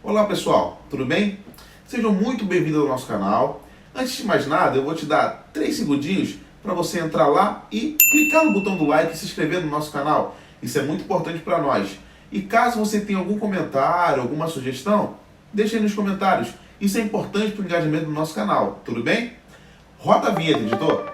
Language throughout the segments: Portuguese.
Olá pessoal, tudo bem? Sejam muito bem-vindos ao nosso canal. Antes de mais nada, eu vou te dar 3 segundinhos para você entrar lá e clicar no botão do like e se inscrever no nosso canal. Isso é muito importante para nós. E caso você tenha algum comentário, alguma sugestão, deixe aí nos comentários. Isso é importante para o engajamento do nosso canal, tudo bem? Roda a vinheta, editor.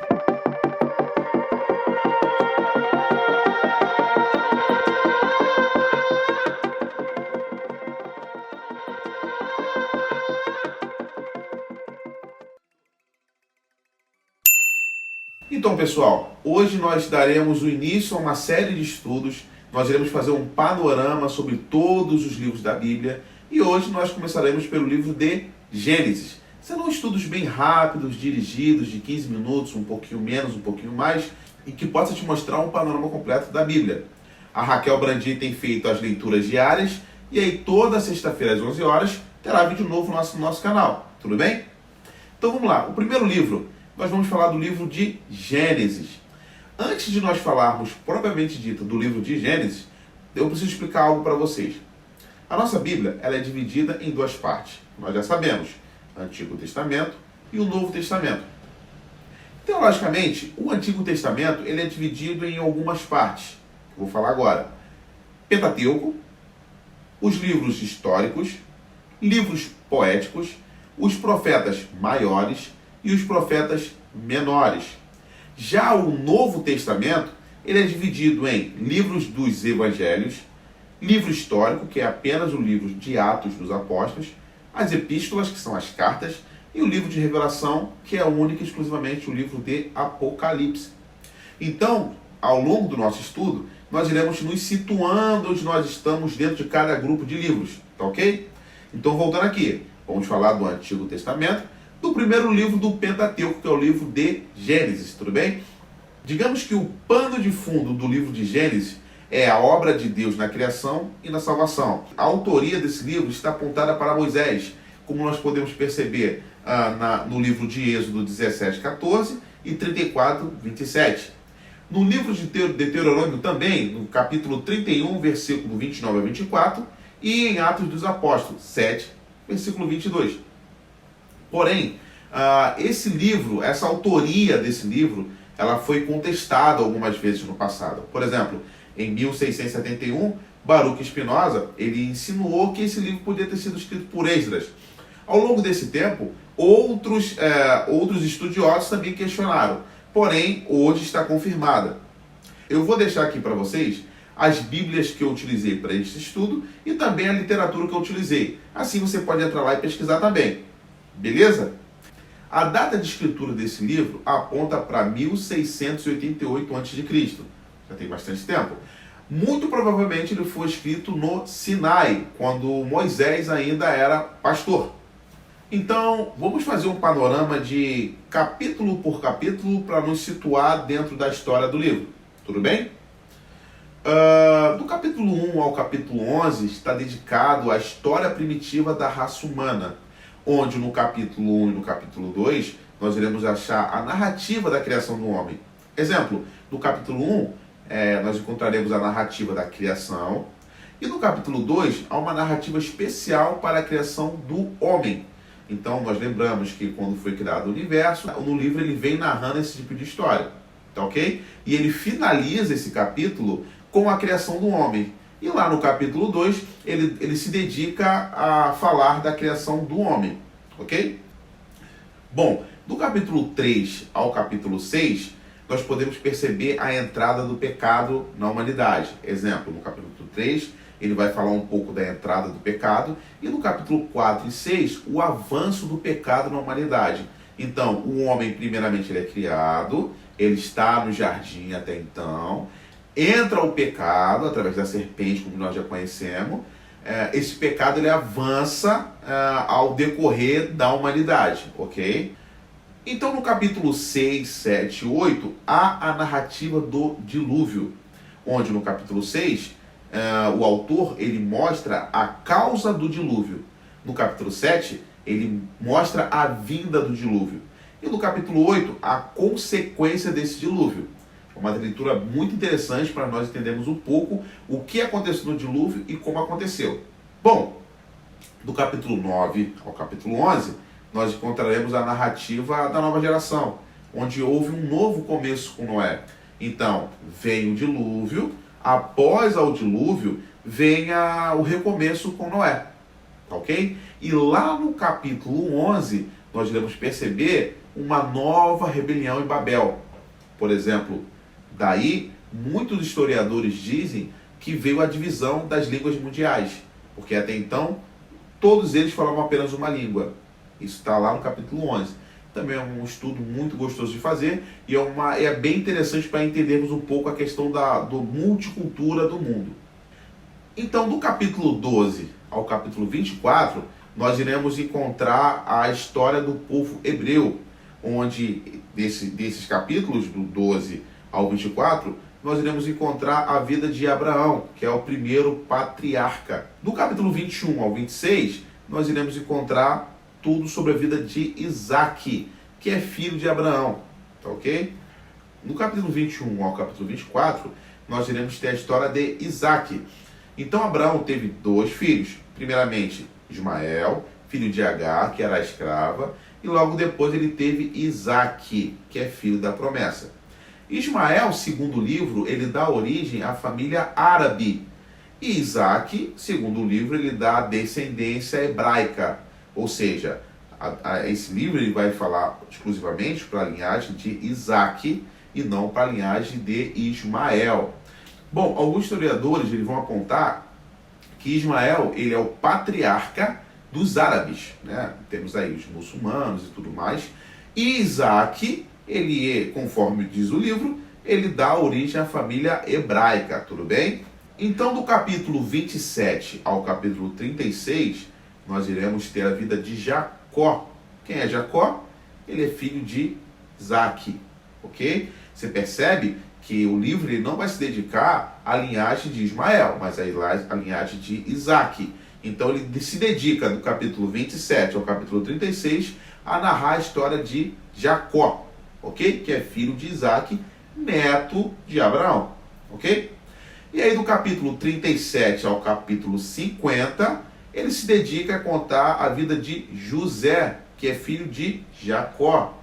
Então, pessoal, hoje nós daremos o início a uma série de estudos. Nós iremos fazer um panorama sobre todos os livros da Bíblia e hoje nós começaremos pelo livro de Gênesis. Serão estudos bem rápidos, dirigidos, de 15 minutos, um pouquinho menos, um pouquinho mais, e que possa te mostrar um panorama completo da Bíblia. A Raquel Brandi tem feito as leituras diárias e aí toda sexta-feira às 11 horas terá vídeo novo no nosso canal, tudo bem? Então vamos lá, o primeiro livro. Nós vamos falar do livro de Gênesis. Antes de nós falarmos propriamente dito do livro de Gênesis, eu preciso explicar algo para vocês. A nossa Bíblia ela é dividida em 2 partes. Nós já sabemos, o Antigo Testamento e o Novo Testamento. Teologicamente, o Antigo Testamento ele é dividido em algumas partes. Vou falar agora. Pentateuco, os livros históricos, livros poéticos, os profetas maiores e os profetas menores. Já o Novo Testamento, ele é dividido em livros dos evangelhos, livro histórico, que é apenas o livro de Atos dos Apóstolos, as epístolas, que são as cartas, e o livro de Revelação, que é único e exclusivamente o livro de Apocalipse. Então, ao longo do nosso estudo, nós iremos nos situando onde nós estamos dentro de cada grupo de livros, tá ok? Então, voltando aqui, vamos falar do Antigo Testamento, do primeiro livro do Pentateuco, que é o livro de Gênesis, tudo bem? Digamos que o pano de fundo do livro de Gênesis é a obra de Deus na criação e na salvação. A autoria desse livro está apontada para Moisés, como nós podemos perceber no livro de Êxodo 17:14 e 34:27. No livro de Deuteronômio também, no capítulo 31, versículo 29 a 24, e em Atos dos Apóstolos 7, versículo 22. Porém, esse livro, essa autoria desse livro, ela foi contestada algumas vezes no passado. Por exemplo, em 1671, Baruch Spinoza, ele insinuou que esse livro podia ter sido escrito por Esdras. Ao longo desse tempo, outros estudiosos também questionaram. Porém, hoje está confirmada. Eu vou deixar aqui para vocês as bíblias que eu utilizei para este estudo e também a literatura que eu utilizei. Assim você pode entrar lá e pesquisar também. Beleza? A data de escritura desse livro aponta para 1688 a.C. Já tem bastante tempo. Muito provavelmente ele foi escrito no Sinai, quando Moisés ainda era pastor. Então, vamos fazer um panorama de capítulo por capítulo para nos situar dentro da história do livro. Tudo bem? Do capítulo 1 ao capítulo 11 está dedicado à história primitiva da raça humana, onde no capítulo 1 e no capítulo 2 nós iremos achar a narrativa da criação do homem. Exemplo, no capítulo 1 nós encontraremos a narrativa da criação e no capítulo 2 há uma narrativa especial para a criação do homem. Então nós lembramos que quando foi criado o universo, no livro ele vem narrando esse tipo de história, tá ok? E ele finaliza esse capítulo com a criação do homem. E lá no capítulo 2, ele se dedica a falar da criação do homem, ok? Bom, do capítulo 3 ao capítulo 6, nós podemos perceber a entrada do pecado na humanidade. Exemplo, no capítulo 3, ele vai falar um pouco da entrada do pecado, e no capítulo 4 e 6, o avanço do pecado na humanidade. Então, o homem, primeiramente, ele é criado, ele está no jardim até então, entra o pecado através da serpente, como nós já conhecemos. Esse pecado ele avança ao decorrer da humanidade, ok? Então no capítulo 6, 7 e 8 há a narrativa do dilúvio, onde no capítulo 6 o autor ele mostra a causa do dilúvio. No capítulo 7 ele mostra a vinda do dilúvio. E no capítulo 8 a consequência desse dilúvio. Uma leitura muito interessante para nós entendermos um pouco o que aconteceu no dilúvio e como aconteceu. Bom, Do capítulo 9 ao capítulo 11, nós encontraremos a narrativa da nova geração, onde houve um novo começo com Noé. Então, veio o dilúvio, após o dilúvio, vem o recomeço com Noé, ok? E lá no capítulo 11, nós iremos perceber uma nova rebelião em Babel. Por exemplo, daí, muitos historiadores dizem que veio a divisão das línguas mundiais, porque até então, todos eles falavam apenas uma língua. Isso está lá no capítulo 11. Também é um estudo muito gostoso de fazer e é bem interessante para entendermos um pouco a questão do multicultura do mundo. Então, do capítulo 12 ao capítulo 24, nós iremos encontrar a história do povo hebreu, onde desses capítulos, do 12 ao 24, nós iremos encontrar a vida de Abraão, que é o primeiro patriarca. Do capítulo 21 ao 26, nós iremos encontrar tudo sobre a vida de Isaac, que é filho de Abraão, tá ok? No capítulo 21 ao capítulo 24, nós iremos ter a história de Isaac. Então Abraão teve 2 filhos, primeiramente Ismael, filho de Agar, que era a escrava, e logo depois ele teve Isaac, que é filho da promessa. Ismael, segundo o livro, ele dá origem à família árabe, e Isaac, segundo o livro, ele dá descendência hebraica. Ou seja, esse livro ele vai falar exclusivamente para a linhagem de Isaac e não para a linhagem de Ismael. Bom, alguns historiadores eles vão apontar que Ismael ele é o patriarca dos árabes, né? Temos aí os muçulmanos e tudo mais. E Isaac, ele é, conforme diz o livro, ele dá origem à família hebraica, tudo bem? Então, do capítulo 27 ao capítulo 36, nós iremos ter a vida de Jacó. Quem é Jacó? Ele é filho de Isaac, ok? Você percebe que o livro ele não vai se dedicar à linhagem de Ismael, mas à linhagem de Isaac. Então ele se dedica do capítulo 27 ao capítulo 36 a narrar a história de Jacó, ok? Que é filho de Isaac, neto de Abraão, ok? E aí do capítulo 37 ao capítulo 50, ele se dedica a contar a vida de José, que é filho de Jacó,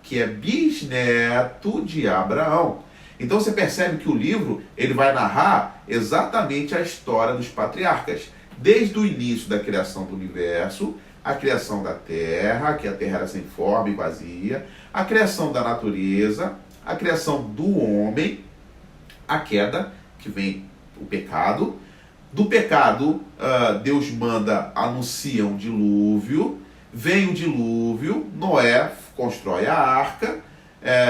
que é bisneto de Abraão. Então você percebe que o livro ele vai narrar exatamente a história dos patriarcas, desde o início da criação do universo, a criação da terra, que a terra era sem forma e vazia, a criação da natureza, a criação do homem, a queda, que vem o pecado. Do pecado, Deus anuncia um dilúvio, vem o dilúvio, Noé constrói a arca,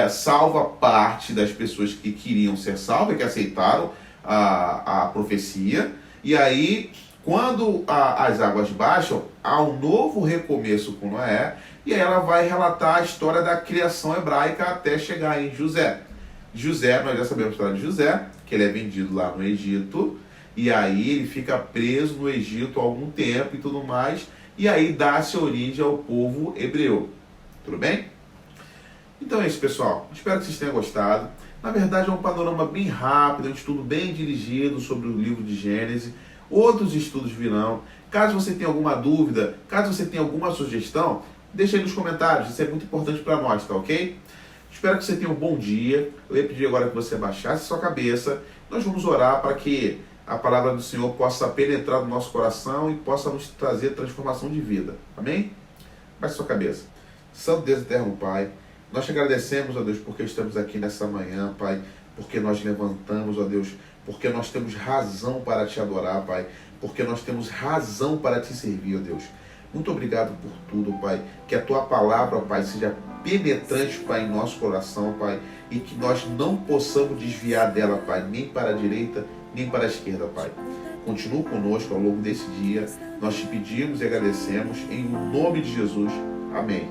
salva parte das pessoas que queriam ser salvas, que aceitaram a profecia, e aí, quando as águas baixam, há um novo recomeço com Noé, e aí ela vai relatar a história da criação hebraica até chegar em José. José, nós já sabemos a história de José, que ele é vendido lá no Egito, e aí ele fica preso no Egito há algum tempo e tudo mais, e aí dá-se origem ao povo hebreu. Tudo bem? Então é isso, pessoal. Espero que vocês tenham gostado. Na verdade é um panorama bem rápido, é um estudo bem dirigido sobre o livro de Gênesis. Outros estudos virão. Caso você tenha alguma dúvida, caso você tenha alguma sugestão, deixa aí nos comentários. Isso é muito importante para nós, tá ok? Espero que você tenha um bom dia. Eu ia pedir agora que você baixasse sua cabeça. Nós vamos orar para que a palavra do Senhor possa penetrar no nosso coração e possa nos trazer transformação de vida. Amém? Baixe sua cabeça. Santo Deus eterno Pai, nós te agradecemos, ó Deus, porque estamos aqui nessa manhã, Pai, porque nós levantamos, ó Deus, porque nós temos razão para te adorar, Pai, porque nós temos razão para te servir, ó Deus. Muito obrigado por tudo, Pai. Que a tua palavra, Pai, seja penetrante, Pai, em nosso coração, Pai, e que nós não possamos desviar dela, Pai, nem para a direita, nem para a esquerda, Pai. Continua conosco ao longo desse dia. Nós te pedimos e agradecemos em nome de Jesus. Amém.